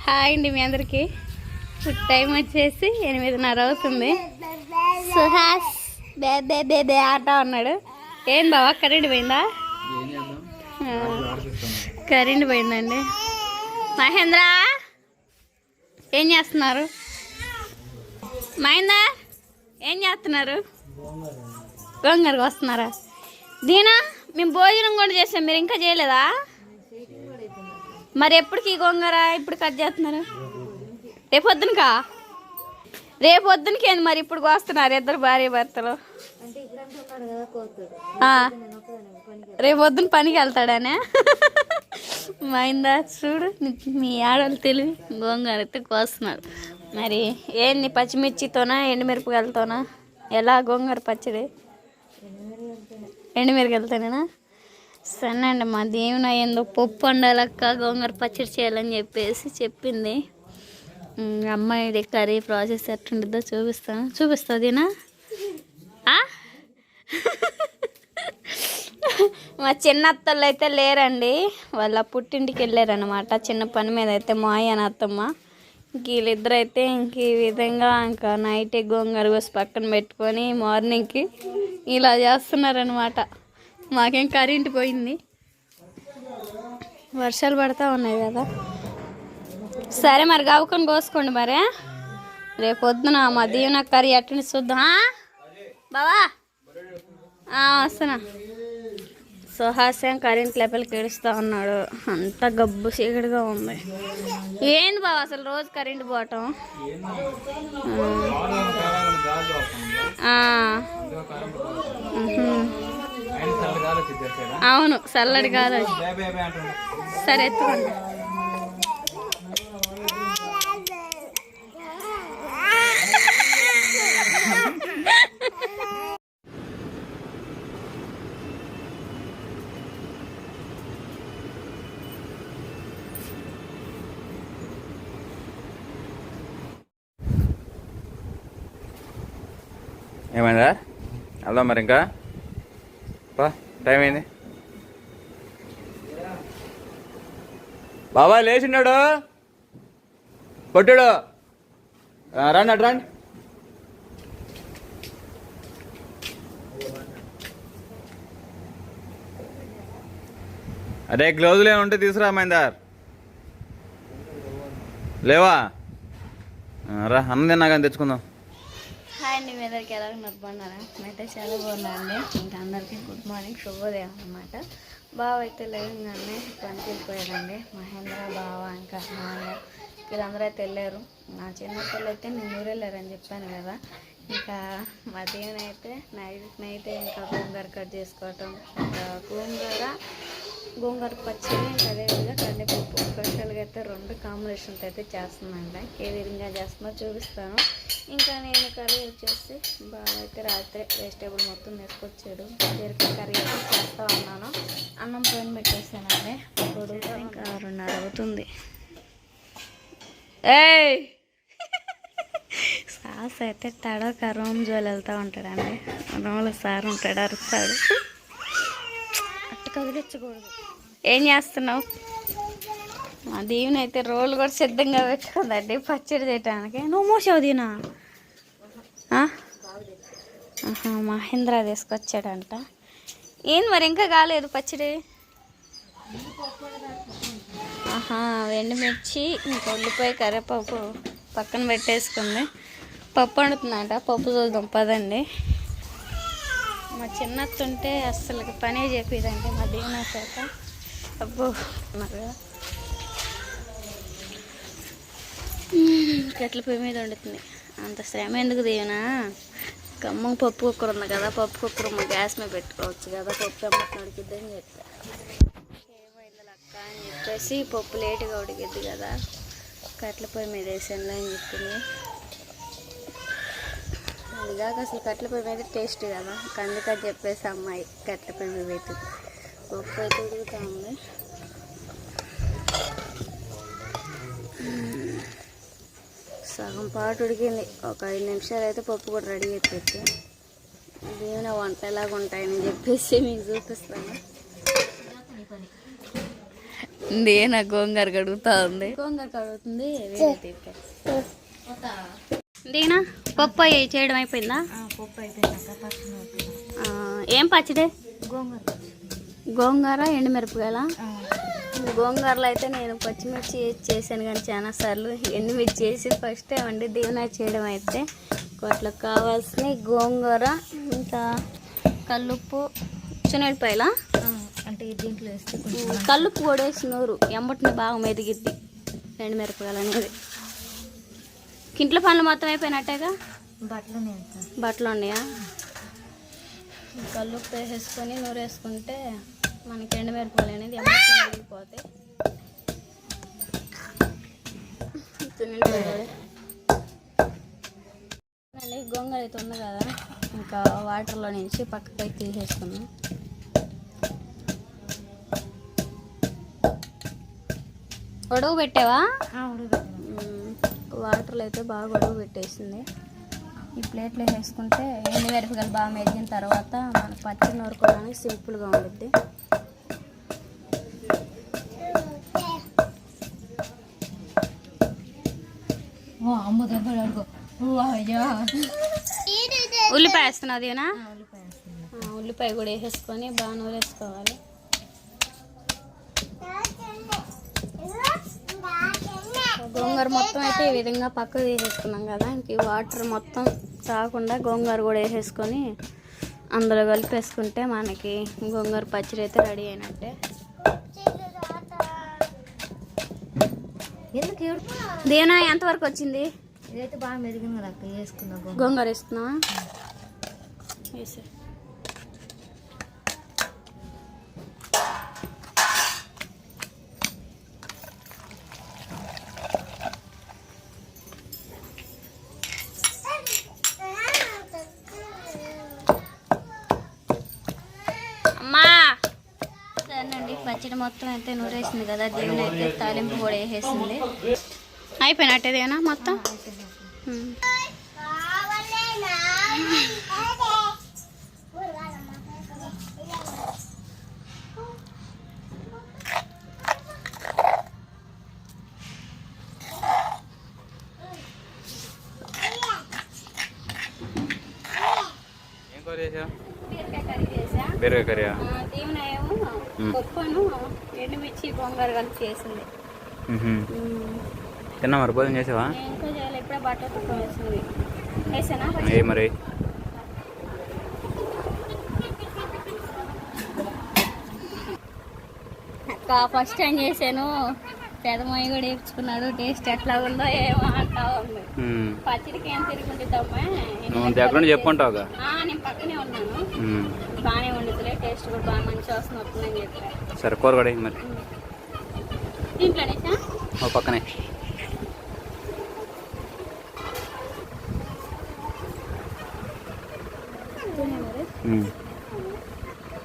Hi అండి మీ అందరికి. Time వచ్చేసి 8:30 అవుతుంది. సుహాస్ బేబే బేబే ఆట ఉన్నాడు. ఏం బావా కరెంట్ పోయిందా? కరెంట్ పోయిందండి. మహేంద్ర ఏం చేస్తున్నారు? మహేందర్ ఏం చేస్తున్నారు? గోంగూరకు వస్తున్నారా? దీనా మేము భోజనం కూడా చేసాం, మీరు ఇంకా చేయలేదా? మరి ఎప్పటికి గోంగూర ఇప్పుడు కట్ చేస్తున్నారు? రేపొద్దునకా? రేపొద్దునకి ఏంది మరి ఇప్పుడు కోస్తున్నారు ఇద్దరు భార్య భర్తలు? రేపొద్దున పనికి వెళ్తాడానే? మైందా చూడు మీ ఆడవాళ్ళు తెలివి. గోంగూర అయితే కోస్తున్నారు. మరి ఏంది పచ్చిమిర్చితోనా ఎండుమిరపకాయలతోనా? ఎలా గోంగూర పచ్చడి? ఎండుమిరపకాయలతోనేనా? సరే అండి. మా దేవుని ఏందో పప్పు వండాలక్క గోంగూర పచ్చడి చేయాలని చెప్పేసి చెప్పింది. అమ్మాయిది కర్రీ ప్రాసెస్ ఎట్టుంటుందో చూపిస్తుందినా? మా చిన్న అత్తళ్ళు అయితే లేరండి, వాళ్ళ పుట్టింటికి వెళ్ళారనమాట చిన్న పని మీద. అయితే మాయ అని అత్తమ్మ వీళ్ళిద్దరు అయితే ఇంక ఈ విధంగా ఇంకా నైట్ గోంగూర కోసి పక్కన పెట్టుకొని మార్నింగ్కి ఇలా చేస్తున్నారనమాట. మాకేం కరెంట్ పోయింది, వర్షాలు పడతా ఉన్నాయి కదా. సరే మరి గవ్వుకొని కోసుకోండి. మరి రేపు పొద్దున మా దీవెన కర్రీ అట్టని చూద్దాం బావా. వస్తున్నా. సుహాస్యం కరెంట్ లెవెల్కి ఏడుస్తూ ఉన్నాడు. అంతా గబ్బు చీకటిగా ఉంది. ఏంది బావ అసలు రోజు కరెంట్ పోవటం? అవును చల్లడి కాదు. సరే ఎత్తుకోండి. ఏమైందా? వెళ్దాం మరి. ఇంకా టైం అయింది. బాబా లేచిన్నాడు, కొట్టాడు. రండి అటు రండి. అదే గ్లౌజులు ఏమి ఉంటే తీసుకురా మైందార్. లేవా? రా అన్నం తిన్నా కానీ తెచ్చుకుందాం. హాయ్ అండి, మీ అందరికి ఎలా ఉన్నారు? బాగున్నారా? అయితే చాలా బాగున్నాయండి. ఇంకా అందరికీ గుడ్ మార్నింగ్, శుభోదయం అన్నమాట. బావ అయితే లేదండి, పనికి వెళ్ళిపోయాడండి. మహేంద్ర బావ ఇంకా మాయ వీళ్ళందరూ అయితే వెళ్ళారు. నా చిన్నపిల్లలు అయితే నేను ఊరు వెళ్ళారని చెప్పాను కదా. ఇంకా మధ్యాహ్నం అయితే నైట్ ఇంకా గోంగూర కట్ చేసుకోవటం, ఇంకా గోంగూర పచ్చడి, ఇంకా అదేవిధంగా కందిపప్పు. స్పెషల్గా అయితే 2 కాంబినేషన్స్ అయితే చేస్తుందండి. ఏ విధంగా చేస్తుందో చూపిస్తాను. ఇంకా నేను కర్రీ వచ్చేసి బాగా అయితే రాత్రి వెజిటేబుల్ మొత్తం వేసుకొచ్చాడు. బీరకాయ కర్రీ అయితే చేస్తూ ఉన్నాను. అన్నం పొయ్యి పెట్టేసానండి. ఇప్పుడు ఇంకా 2:30 అవుతుంది. ఏయ్ సాస్ అయితే తడక రూమ్ జోలు వెళ్తూ ఉంటాడండి. రూమ్లో సార్ ఉంటాడు, అరుస్తాడు. అట్టు కదిలించకూడదు. ఏం చేస్తున్నావు? మా దీవెన అయితే రోలు కూడా సిద్ధంగా పెట్టుకుందండి పచ్చడి చేయటానికి. నువ్వు మోసావు దీనా? మహేంద్ర తీసుకొచ్చాడంట. ఏం మరి ఇంకా కాలేదు పచ్చడి? ఎండుమిర్చి ఇంకా ఉల్లిపాయ కరివేపాకు పక్కన పెట్టేసుకుంది. పప్పు వండుతుందంట. పప్పు చూద్దాం పదండి. మా చిన్నత్తుంటే అస్సలు పనే చెప్పేదండి మా దీవెన చేత. అబ్బో మరి కట్ల పొయ్యి మీద వండుతుంది. అంత శ్రమ ఎందుకు దీవెనా? ఖమ్మం పప్పు కుక్కర్ ఉంది కదా, పప్పు కుక్కర్ మా గ్యాస్ మీద పెట్టుకోవచ్చు కదా, పప్పు అమ్మకి ఉడికిద్దని చెప్పా. ఏమైంది లక్క అని చెప్పేసి పప్పు లేటుగా ఉడికిద్ది కదా, కట్ల పొయ్యి మీద వేసానులే అని చెప్పింది. అదిగాక అసలు కట్ల పొయ్యి మీద టేస్ట్ కదా, అందుకని చెప్పేసి అమ్మాయి కట్ల పొయ్యి మీద పెట్టింది. పప్పు అయితే ఉడుకుతా ఉంది. సగం పాటు ఉడికింది. ఒక 5 నిమిషాలు అయితే పప్పు కూడా రెడీ అయిపోయింది. దీవెన వంట ఎలాగ ఉంటాయని చెప్పేసి మీకు చూపిస్తాను. దేనా గోంగూర కడుగుతా ఉంది. గోంగూర కడుగుతుంది. దీనా పప్పు అయ్యి చేయడం అయిపోయిందా? పప్పు అయిపోయినాక పచ్చడి ఏం పచ్చడి? గోంగూర. గోంగూర ఎండుమిరపకాయల. గోంగూరలో అయితే నేను పచ్చిమిర్చి చేశాను కానీ చాలా సార్లు ఎండుమిర్చి చేసి ఫస్ట్ వండి దీవెన చేయడం అయితే వాటికి కావాల్సిన గోంగూర, ఇంకా కల్లుప్పు, శనగపాయల అంటే దీంట్లో వేస్తే కల్లుప్పు కూడా వేసి నూరు ఎంబటిని బాగా మెదిగిద్ది ఎండుమిరపకాయలు అనేది. ఇంట్లో పనులు మొత్తం అయిపోయినట్టేగా? బట్టలు ఉన్నాయా? కల్లుప్పు వేసేసుకొని నూరు వేసుకుంటే మనకి ఎండుమిరపకాయలు అనేది ఎంబటి మెదిగిపోతాయి. గోంగూర అయితే ఉంది కదా, ఇంకా వాటర్లో నుంచి పక్కపై తీసేసుకున్నాం. ఉడవ పెట్టావా? వాటర్లో అయితే బాగా ఉడవ పెట్టేసింది. ఈ ప్లేట్లో వేసుకుంటే ఎండుమిరపకాయలు బాగా మెదిగిన తర్వాత మనకు పచ్చడి నూరుకోవడానికి సింపుల్గా ఉంటుంది. ఉల్లిపాయ వేస్తున్నావు అదేనా? ఉల్లిపాయ కూడా వేసేసుకొని బాగా నూరేసుకోవాలి. గోంగూర మొత్తం అయితే ఈ విధంగా పక్కకు తీసేసుకున్నాం కదా, ఇంక వాటర్ మొత్తం కాకుండా గోంగూర కూడా వేసేసుకొని అందులో కలిపేసుకుంటే మనకి గోంగూర పచ్చడి అయితే రెడీ అయినట్టే. దేనా ఎంతవరకు వచ్చింది? ఇదైతే బాగా మెరిగింది కదా అక్క, వేసుకున్నా గోంగూర వేసుకున్నావా? వేసే అమ్మా. సరేనండి, పచ్చడి మొత్తం అయితే నూరేసింది కదా, దీని అయితే తాలింపు కూడా వేసేసింది. అయిపోయినట్టేదేనా మొత్తం? బీరకాయ కర్రీ. దీవెన ఏమో పప్పును ఎండుమిర్చి గోంగూర కలిపి చేసింది. తిన్నా మరి? భోజనం చేసావా? ఇంకా చేయాలి, ఇప్పుడే బట్టలు తక్కువ వేసింది. వేసానా మరి? అక్క ఫస్ట్ టైం చేశాను, పెదమయ్య కూడా వేయించుకున్నాడు. టేస్ట్ ఎట్లా ఉందో ఏమో అంటా ఉంది. పచ్చడికి ఏం తిరుగుంటుందమ్మా? నువ్వు దగ్గర చెప్పుకుంటావుగా. నేను పక్కనే ఉన్నాను. బాగానే వండుతులే, టేస్ట్ కూడా బాగా మంచిగా వస్తుందని చెప్పా. సరే, కూర కూడా మరి దీంట్లోనే పక్కనే. మరి